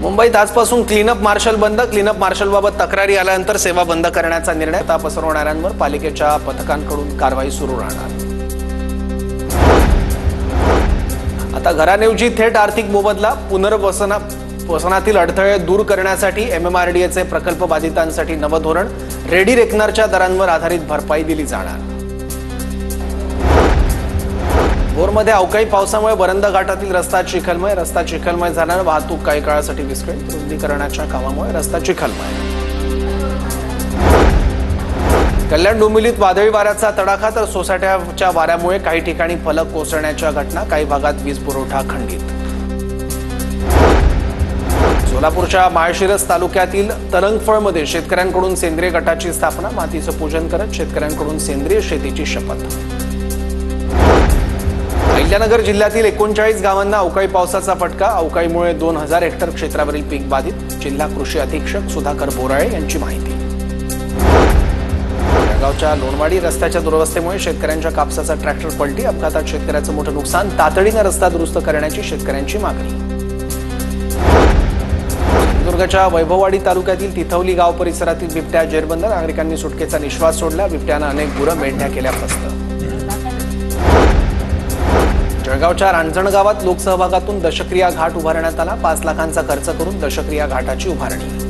मुंबईत आजपासून cleanup marshal बंद. क्लीनअप मार्शलबाबत तक्रारी आल्यानंतर सेवा बंद करण्याचा निर्णय. ता पसरवणाऱ्यांवर पालिकेच्या पथकांकडून कारवाई सुरू राहणार. आता घराऐवजी थेट आर्थिक मोबदला. पुनर्वसनातील अडथळे दूर करण्यासाठी एमएमआरडीएचे प्रकल्प बाधितांसाठी नवं धोरण. रेडी रेकनरच्या दरांवर आधारित भरपाई दिली जाणार. भोरमध्ये अवकाळी पावसामुळे वरंदा घाटातील रस्ता चिखलमय झाल्याने वाहतूक काही काळासाठी विस्कळीत. रुंदीकरणाच्या कामामुळे रस्ता चिखलमय. कल्याण डोंबिवलीत वादळी वाऱ्याचा तडाखा तर सोसाट्याच्या वाऱ्यामुळे काही ठिकाणी फलक कोसळण्याच्या घटना. काही भागात वीज पुरवठा खंडित. सोलापूरच्या माळशिरस तालुक्यातील तरंगफळमध्ये शेतकऱ्यांकडून सेंद्रिय गटाची स्थापना. मातीचं पूजन करत शेतकऱ्यांकडून सेंद्रिय शेतीची शपथ. अहिल्यानगर जिल्ह्यातील 39 गावांना अवकाळी पावसाचा फटका. अवकाळीमुळे 2000 हेक्टर क्षेत्रावरील पीक बाधित. जिल्हा कृषी अधीक्षक सुधाकर बोराळे यांची माहिती. जळगावच्या लोणवाडी रस्त्याच्या दुरवस्थेमुळे शेतकऱ्यांच्या कापसाचा ट्रॅक्टर पलटी. अपघातात शेतकऱ्याचं मोठं नुकसान. तातडीने रस्ता दुरुस्त करण्याची शेतकऱ्यांची मागणी. सिंधुदुर्गच्या वैभववाडी तालुक्यातील तिथवली गाव परिसरातील बिबट्या जेरबंद. नागरिकांनी सुटकेचा निश्वास सोडला. बिबट्यानं अनेक गुरं मेंढ्या केल्या फस्त. जळगावच्या रांजण गावात लोकसहभागातून दशक्रिया घाट उभारण्यात आला. 5 लाखांचा खर्च करून दशक्रिया घाटाची उभारणी.